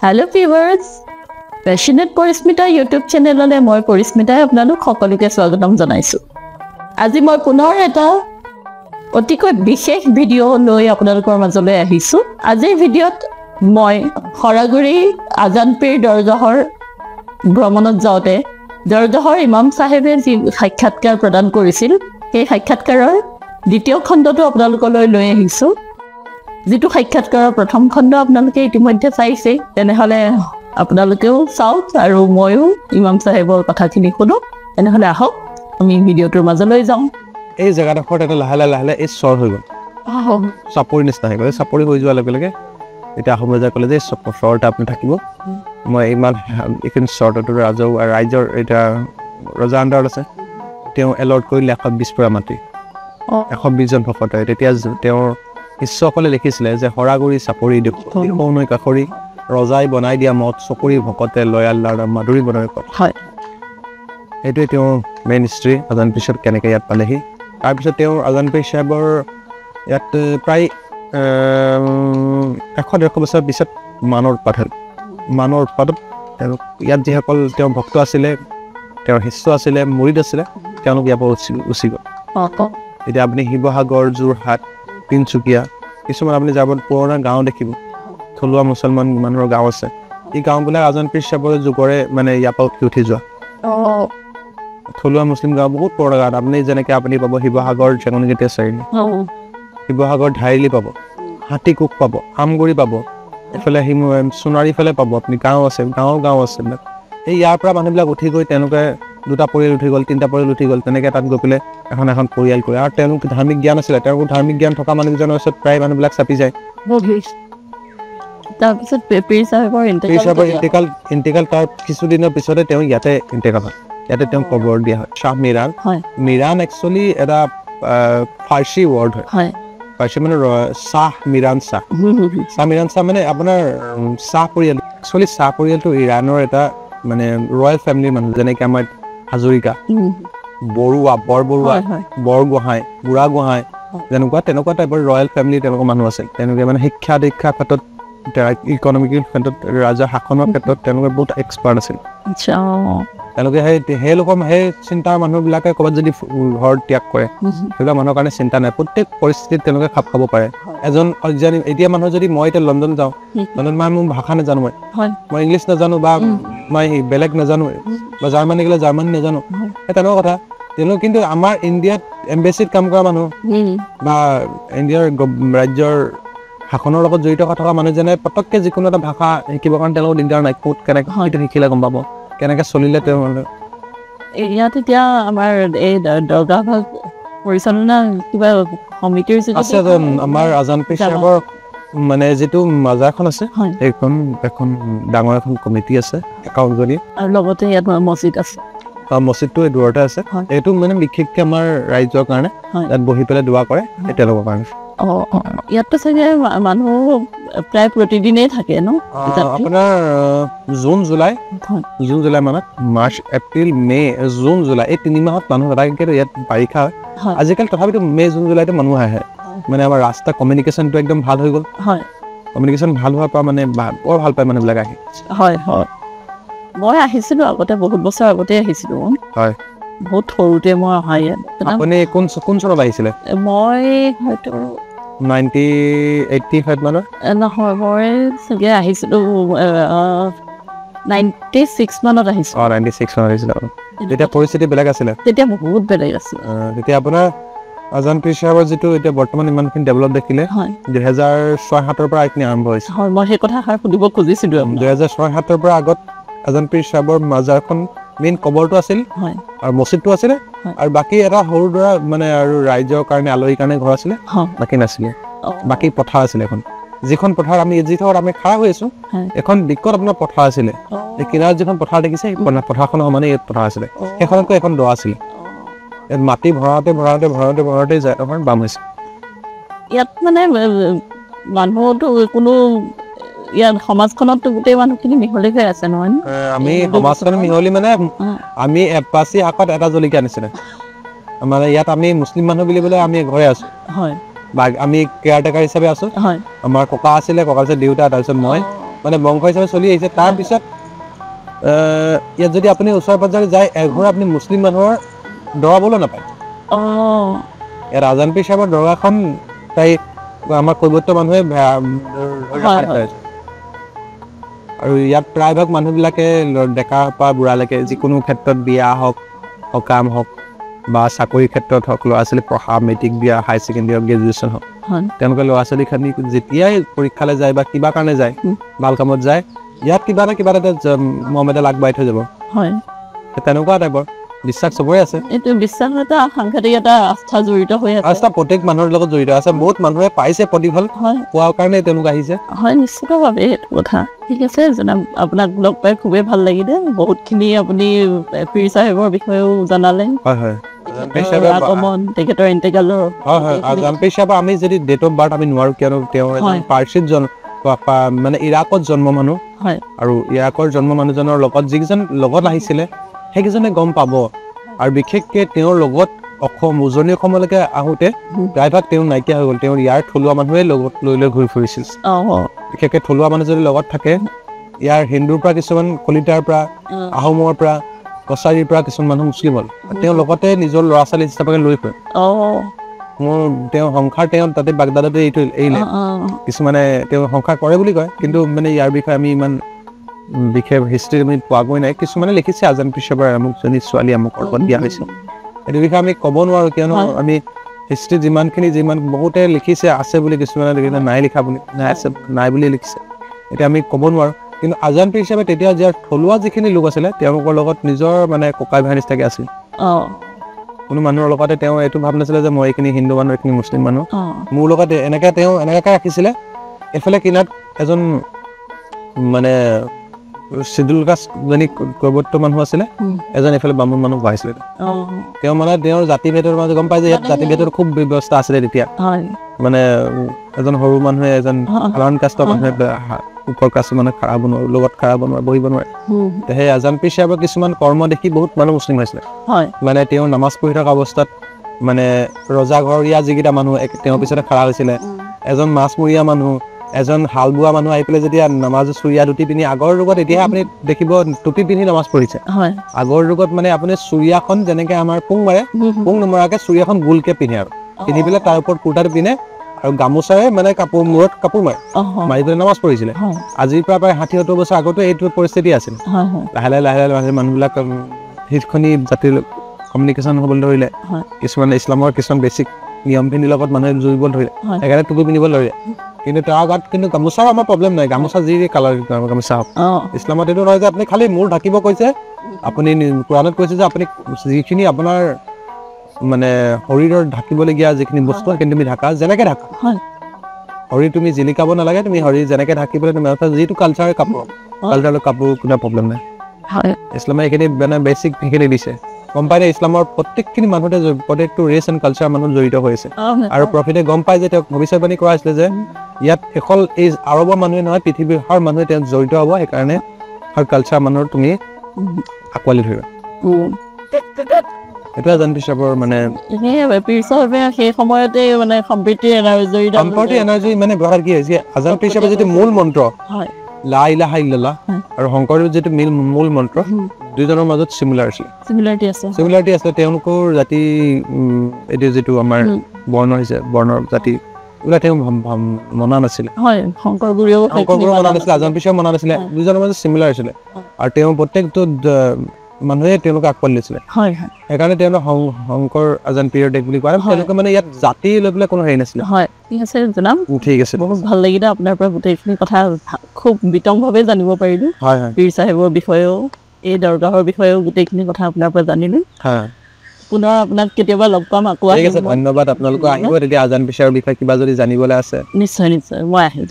Hello viewers, Passionate Parismita YouTube channel মই পৰিস্মিতা আপোনালোক সকলোকে স্বাগতম জনাইছো। আজি মই পুনৰ এটা অতিকৈ বিশেষ ভিডিও লৈ আপোনালোকৰ মাজলৈ আহিছো। আজিৰ ভিডিওত মই খৰাগুৰি আজানপীৰ দৰগাহৰ ভ্ৰমণত যাওঁতে দৰগাহৰ ইমাম সাহেবে যি সাক্ষাৎকাৰ প্ৰদান কৰিছিল সেই সাক্ষাৎকাৰৰ দ্বিতীয় খণ্ডটো আপোনালোকলৈ লৈ আহিছো। যেটো সাক্ষাৎকাৰৰ প্ৰথম খণ্ড আপোনালোকে ইতিমধ্যে চাইছে, তেনেহলে আপোনালোকেও চাওক আৰু ময়ো ইমাম সাহেবৰ কথাখিনি শুনো। তেনেহলে আহক আমি ভিডিওটোৰ মাজলৈ যাওঁ। এই জায়গাডোখৰত এটা লাহে লাহে এই চৰ হৈ গ'ল, চাপৰি নিচিনা হৈ গ'ল। চাপৰি হৈ যোৱাৰ লগে লগে এতিয়া আহোম ৰজাই ক'লে যে চৰতে আপুনি থাকিব, মই ইমান এইখিনি চৰটো ৰাইজৰ এতিয়া ৰজা আণ্ডাৰত আছে। তেওঁ এলৰ্ট কৰিলে 120 পৰা মাটি 120জন ভকতে। তেতিয়া তেওঁৰ শিষ্যসকলে লিখিছিলে যে হৰাগুৰি চাপৰি নৈ কাষৰি ৰজাই বনাই দিয়া মঠ চকৰি ভকতে লয়াল্লাৰ মাধুৰী বনাই হয়। এইটোৱে তেওঁৰ মেইন হিষ্ট্ৰী। আজান পিছত কেনেকৈ ইয়াত পালেহি, তাৰপিছত তেওঁৰ আজানপীৰ চাহেবৰ ইয়াত প্ৰায় 100-150 বছৰ পিছত মানৰ উৎপাদত তেওঁলোক ইয়াত যিসকল তেওঁৰ ভক্ত আছিলে, তেওঁৰ শিষ্য আছিলে, মুৰিদ আছিলে, তেওঁলোক ইয়াৰ পৰা উচি গ'ল। এতিয়া আপুনি শিৱসাগৰ, যোৰহাট, তিনিচুকীয়া, কিছুমান আপুনি যাব পুৰণা গাঁও দেখিব, থলুৱা মুছলমান মানুহৰ গাঁও আছে। এই গাঁওবিলাক আজানপীৰ চাহেবৰ যুগৰে মানে ইয়াৰ পৰা উঠি যোৱা থলুৱা মুছলিম গাঁও, বহুত পুৰণা গাঁও। আপুনি যেনেকৈ আপুনি পাব শিৱসাগৰ চেঙনগেটীয়া চাৰিআলি, শিৱসাগৰ ধাৰিলি পাব, হাতীকুক পাব, আমগুৰি পাব, এইফালে সোণাৰী ফালে পাব আপুনি গাঁও আছে, গাঁও আছে এইবিলাক। এই ইয়াৰ পৰা মানুহবিলাক উঠি গৈ তেওঁলোকে 2টা পৰিয়াল উঠি গ'ল, 3টা পৰিয়াল উঠি গ'ল, তেনেকৈ তাত গৈ পেলাই এখন পৰিয়াল কৰে। আৰু তেওঁলোক ধাৰ্মিক জ্ঞান আছিলে, তেওঁলোকৰ ধাৰ্মিক জ্ঞান থকা মানুহকেইজনৰ ওচৰত প্ৰায় মানুহবিলাক চাপি যায়। তাৰপিছত পীৰ চাহেবৰ ইণ্টিকাল তাৰ কিছুদিনৰ পিছতে তেওঁ ইয়াতে ইণ্টিকাল হয়। ইয়াতে তেওঁক কবৰ দিয়া হয়। শ্বাহ মিৰাণ একচুৱেলি এটা ফাৰ্চী ৱৰ্ড হয়। ফাৰ্চী মানে শ্বাহ মিৰাণ শ্বাহ মানে আপোনাৰ শ্বাহ পৰিয়াল। একচুৱেলি শ্বাহ পৰিয়ালটো ইৰাণৰ এটা মানে ৰয়েল ফেমিলিৰ মানুহ, যেনেকৈ আমাৰ হাজৰিকা, বৰুৱা, বৰগোহাঁই, বুঢ়াগোহাঁই, তেনেকুৱা টাইপৰ ৰয়েল ফেমিলি তেওঁলোকৰ মানুহ আছিল। তেওঁলোকে মানে শিক্ষা দীক্ষাৰ ক্ষেত্ৰত, ইকনমিকেল ক্ষেত্ৰত, ৰাজৰ শাসনৰ ক্ষেত্ৰত তেওঁলোকে বহুত এক্সপাৰ্ট আছিল। তেওঁলোকে সেই চিন্তাৰ মানুহবিলাকে ক'ৰবাত যদি ঘৰ ত্যাগ কৰে, সেইবিলাক মানুহৰ কাৰণে চিন্তা নাই। প্ৰত্যেক পৰিস্থিতিত তেওঁলোকে খাপ খাব পাৰে। এজন এতিয়া মানুহ যদি মই এতিয়া লণ্ডন যাওঁ, লণ্ডন মোৰ ভাষা নাজানো, মই ইংলিছ নাজানো বা মই বেলেগ নাজানো, বা জাৰ্মানী গ'লে জাৰ্মানী নাজানো, সেই তেনেকুৱা কথা। তেওঁলোক কিন্তু আমাৰ ইণ্ডিয়াত এম্বেচিত কাম কৰা মানুহ বা ইণ্ডিয়াৰ ৰাজ্যৰ শাসনৰ লগত জড়িত থকা মানুহজনে পটককৈ যিকোনো এটা ভাষা শিকিবৰ কাৰণে তেওঁলোকৰ দিগদাৰ নাই। ক'ত কেনেকৈ শিকিলে গম পাব, কেনেকৈ চলিলে তেওঁ। ইয়াত এতিয়া আমাৰ এই দৰগাহ পৰিচালনা কিবা সমিতিৰ আছে। আমাৰ আজানপীৰ চাহেবৰ মানে যিটো মাজাৰখন আছে, এখন ডাঙৰ এখন কমিটি আছে, একাউণ্টজনী, আৰু লগতে ইয়াত মছজিদ আছে। মছজিদটো এই দূৰতে আছে। এইটো মানে বিশেষকৈ আমাৰ ৰাইজৰ কাৰণে ইয়াত বহি পেলাই দোৱা কৰে, তেওঁলোকৰ কাৰণে। ইয়াততো চাগে মানুহ প্ৰায় প্ৰতিদিনেই থাকে ন? আপোনাৰ জুন জুলাই মানত, মাৰ্চ, এপ্ৰিল, মে, জুন, জুলাই, এই 3 মাহত মানুহ নাথাকে। ইয়াত বাৰিষা হয় আজিকালি, তথাপিতো মে, জুন, জুলাইতে মানুহ আহে। মানে আমাৰ ৰাস্তা কমিউনিকেশ্যনটো একদম ভাল হৈ গ'ল। কমিউনিকেশ্যন ভাল হোৱাৰ পৰা মানে বৰ ভাল পায় মানুহবিলাক আহি। মই আহিছিলোঁ আগতে, বহুত বছৰ আগতে আহিছিলোঁ। বহুত সৰুতে মই অহা ইয়াত। আপুনি কোন চনত আহিছিলে? মই হয়তো 85 মানত নহয়, মই চাগে আহিছিলোঁ 96 মানত আহিছিলোঁ। 96 মানত আহিছিলে। তেতিয়া পৰিস্থিতি বেলেগ আছিলে, তেতিয়া বহুত বেলেগ আছিল। তেতিয়া আপোনাৰ আজানপীৰ চাহেবৰ যিটো এতিয়া বৰ্তমান ইমানখিনি ডেভেলপ দেখিলে 2006-07 পৰা এইখিনি আৰম্ভ হৈছে। মই সেই কথা সুধিব খুজিছিলোঁ। 2006-07 পৰা আগত আজানপীৰ চাহেবৰ মাজাৰখন মেইন কবৰটো আছিল আৰু মছজিদটো আছিলে, আৰু বাকী এটা সৰু দৰা মানে আৰু ৰাইজৰ কাৰণে, আলহীৰ কাৰণে ঘৰ আছিলে, বাকী নাছিলে। বাকী পথাৰ আছিলে এখন, যিখন পথাৰ আমি যিখন আমি খাৰা হৈ আছো, এখন দিকত আপোনাৰ পথাৰ আছিলে। এই কিনাৰত যিখন পথাৰ দেখিছে, এই পথাৰখনৰ সমানে এই পথাৰ আছিলে। সেইখনতকৈ এখন দ আছিলে। ইয়াত মাটি ভৰাওঁতে যায় আমাৰ বাম হৈছে। ইয়াত মানে মানুহতো কোনো, ইয়াত সমাজখনত গোটেই মানুহখিনি মিহলি হৈ আছে নহয়? আমি সমাজখন মিহলি মানে আমি এপাচি শাকত এটা জলকীয়া নিচিনা। মানে ইয়াত আমি মুছলিম মানুহ বুলিবলৈ আমি ঘৰে আছো। আমি কেয়াৰটেকাৰ হিচাপে আছো। আমাৰ ককা আছিলে, দেউতা, তাৰপিছত মই, মানে বংশ হিচাপে চলি আহিছে তাৰপিছত ইয়াত যদি আপুনি ওচৰে পাজৰে যায় এঘৰ আপুনি মুছলিম মানুহৰ দৰাবলৈ নাপায় ইয়াত আজান পীৰ সাহেবৰ দৰগাহখন তাই আমাৰ কৈবৰ্ত মানুহে আৰু ইয়াত প্ৰায়ভাগ মানুহবিলাকে ডেকা পৰা বুঢ়ালৈকে যিকোনো ক্ষেত্ৰত বিয়া হওক সকাম হওক বা চাকৰি ক্ষেত্ৰত হওক ল'ৰা ছোৱালী পঢ়া মেট্ৰিক দিয়া হাই ছেকেণ্ডেৰী হওক গ্ৰেজুৱেশ্যন হওক তেওঁলোকে ল'ৰা ছোৱালীখিনি যেতিয়াই পৰীক্ষালৈ যায় বা কিবা কাৰণে যায় ভাল কামত যায় ইয়াত কিবা এটা মম এটা আগবাঢ়ি থৈ যাব তেনেকুৱা টাইপৰ বিশ্বাস চবৰে আছে এইটো বিশ্বাস এটা সাংঘাতিক এটা আস্থা জড়িত হৈ আছে আস্থা প্ৰত্যেক মানুহৰ লগত জড়িত আছে বহুত মানুহে পাইছে প্ৰতিফল পোৱাৰ কাৰণে তেওঁলোক আহিছে হয় নিশ্চিতভাৱে এইটো কথা ঠিক আছে জনাব আপোনাক লগ পাই খুবেই ভাল লাগিলে বহুতখিনি আপুনি পীৰ চাহেবৰ বিষয়েও জনালে হয় আগমন তেখেতৰ ইণ্টেগ্ৰেলৰ আজান পীৰ সাহেব আমি যদি ডেট অফ বাৰ্থ আমি নোৱাৰো কিয়নো তেওঁ পাৰ্চিত মানে ইৰাকত জন্ম মানুহ আৰু ইৰাকৰ জন্ম মানুহজনৰ লগত যিকেইজন লগত আহিছিলে সেইকেইজনে গম পাব আৰু বিশেষকৈ তেওঁৰ লগত উজনি অসমলৈকে আহোঁতে প্ৰায়ভাগ তেওঁ নাইকিয়া হৈ গ'ল তেওঁৰ ইয়াৰ থলুৱা মানুহে লগত লৈ ঘূৰি ফুৰিছিল বিশেষকৈ থলুৱা মানুহ যদি লগত থাকে ইয়াৰ হিন্দুৰ পৰা কিছুমান কলিতাৰ পৰা আহোমৰ পৰা কছাৰীৰ পৰা কিছুমান মানুহ মুছলিম হ'ল তেওঁ লগতে নিজৰ ল'ৰা ছোৱালী হিচাপে লৈ ফুৰে মোৰ তেওঁ সংসাৰ তেওঁ তাতে বাগদাদতে এৰিলে কিছুমানে তেওঁ সংসাৰ কৰে বুলি কয় কিন্তু মানে ইয়াৰ বিষয়ে আমি ইমান বিশেষ হিষ্ট্ৰী আমি পোৱাগৈ নাই কিছুমানে লিখিছে আজান পীৰ সাহেবৰ আমুকজনী ছোৱালী আমুক লগত দিয়া হৈছিল এইটো বিষয়ে আমি ক'ব নোৱাৰোঁ কিয়নো আমি হিষ্ট্ৰী যিমান বহুতে লিখিছে আছে বুলি কিছুমানে লিখিছে নাই লিখা বুলি নাই বুলি লিখিছে এতিয়া আমি ক'ব নোৱাৰোঁ কিন্তু আজান পীৰ সাহেবে তেতিয়া যাৰ থলুৱা যিখিনি লোক আছিলে তেওঁলোকৰ লগত নিজৰ মানে ককাই ভাই নিচিনাকৈ আছিল কোনো মানুহৰ লগতে তেওঁ এইটো ভাব নাছিলে যে মই এইখিনি হিন্দু মানুহ এইখিনি মুছলিম মানুহ মোৰ লগতে এনেকৈ ৰাখিছিলে এইফালে কিনাত এজন মানে চিডুল কাষ্ট জনী কৈবৰ্ত মানুহ আছিলে এজন এইফালে বামুণ মানুহ পাইছিলে তেওঁ মানে তেওঁৰ জাতি ভেদৰ মাজত গম পাই যে ইয়াত জাতি ভেদৰ খুব ব্যৱস্থা আছিলে তেতিয়া মানে এজন সৰু মানুহে এজন সাধাৰণ কাষ্টৰ মানুহে ওপৰ কাষ্ট মানে লগত খাৰা বনোৱা বহিব নোৱাৰে সেই আজান পীৰ সাহেবৰ কিছুমান কৰ্ম দেখি বহুত মানুহ মুছলিম হৈছিলে মানে তেওঁ নামাজ পঢ়ি থকা অৱস্থাত মানে ৰজাঘৰীয়া যিকেইটা মানুহ তেওঁৰ পিছতে খাৰা হৈছিলে এজন মাছমৰীয়া মানুহ এজন হাল বোৱা মানুহ আহি পেলাই যেতিয়া নামাজ চুৰিয়া ধুতি পিন্ধি আগৰ যুগত এতিয়া আপুনি দেখিব টুপি পিন্ধি নামাজ পঢ়িছে আগৰ যুগত মানে আপুনি চুৰিয়াখন যেনেকে আমাৰ পুং মাৰে পুং নমৰাকে চুৰিয়াখন গোলকে পিন্ধে আৰু পিন্ধি পেলাই তাৰ ওপৰত কুৰ্তাটো পিন্ধে আৰু গামোচাৰে মানে মূৰত কাপোৰ মাৰি পেলাই নামাজ পঢ়িছিলে আজিৰ পৰা প্ৰায় 60-70 বছৰ আগতো এইটো পৰিস্থিতি আছিল লাহে লাহে মানুহবিলাক শিক্ষণী জাতিৰ কমিউনিকেশ্যন হ'বলৈ ধৰিলে কিছুমান ইছলামৰ কিছুমান বেছিক নিয়মখিনিৰ লগত মানুহে জুৰিব ধৰিলে সেইকাৰণে টুপি পিন্ধিব ধৰিলে কিন্তু তাৰ আগত কিন্তু গামোচাৰ আমাৰ প্ৰব্লেম নাই গামোচা যি কালাৰ গামোচা হওক ইছলামত এইটো নহয় যে আপুনি খালি মূৰ ঢাকিব কৈছে আপুনি কোৰাণত কৈছে যে আপুনি যিখিনি আপোনাৰ মানে শৰীৰৰ ঢাকিবলগীয়া যিখিনি বস্তু সেইখিনি তুমি ঢাকা যেনেকৈ ঢাকা শৰীৰ তুমি জিলিকাব নালাগে তুমি শৰীৰ যেনেকৈ ঢাকিবলৈ তুমি যিটো কালচাৰৰ কাপোৰ কোনো প্ৰব্লেম নাই ইছলামে এইখিনি মানে বেছিক সেইখিনি দিছে গম পাই ইছলামৰ প্ৰত্যেকখিনি মানুহতে প্ৰত্যেকটো ৰেচ এণ্ড কালচাৰ মানুহ জড়িত হৈ আছে আৰু প্ৰফিটে গম পাই যে তেওঁক ভৱিষ্যতবাণী কৰা হৈছিলে যে ইয়াত অকল এই আৰবৰ মানুহে নহয় পৃথিৱীৰ হৰ মানুহে তেওঁ জড়িত হ'ব সেইকাৰণে হৰ কালচাৰ মানুহৰ তুমি আঁকোৱালি ধৰিবা এইটো আজান পীৰ সাহেবৰ মানে পীৰ চাহেবে সেই সময়তে মানে সম্প্ৰীতি এনাৰ্জি মানে ব্যৱহাৰ কি হৈছে আজান পীৰ সাহেবৰ যিটো মূল মন্ত্ৰ লা ইলাহা ইল্লাল্লাহ আৰু শংকৰদেৱৰ যিটো মূল মন্ত্ৰ দুইজনৰ মাজত চিমিলাৰিটি আছে তেওঁলোকৰ জাতি এইটো যিটো আমাৰ বৰ্ণৰ জাতি এইবিলাক তেওঁ মনা নাছিলে শংকৰগুৰুও মনা নাছিলে আজান পীৰ সাহেব মনা নাছিলে দুইজনৰ মাজত চিমিলাৰ আছিলে আৰু তেওঁ প্ৰত্যেকটো মানুহে তেওঁলোকে আঁকোৱালি লৈছিলে সেইকাৰণে তেওঁলোক শংকৰ আজান পীৰৰ দেশ বুলি কোৱা তেওঁলোকে মানে ইয়াত জাতি লৈ পেলাই কোনো হেৰি নাছিলে ঠিক আছে বহুত ভাল লাগিলে আপোনাৰ পৰা গোটেইখিনি কথা খুব বিতংভাৱে জানিব পাৰিলো পীৰ চাহেবৰ বিষয়েও এই দৰগাহৰ বিষয়েও গোটেইখিনি কথা আপোনাৰ পৰা জানিলো পুনৰ আপোনাক কেতিয়াবা লগ পাম আকৌ ধন্যবাদ আপোনালোকে আহিব তেতিয়া আজান পীৰৰ বিষয়ে কিবা যদি জানিবলৈ আছে নিশ্চয় মই আহিম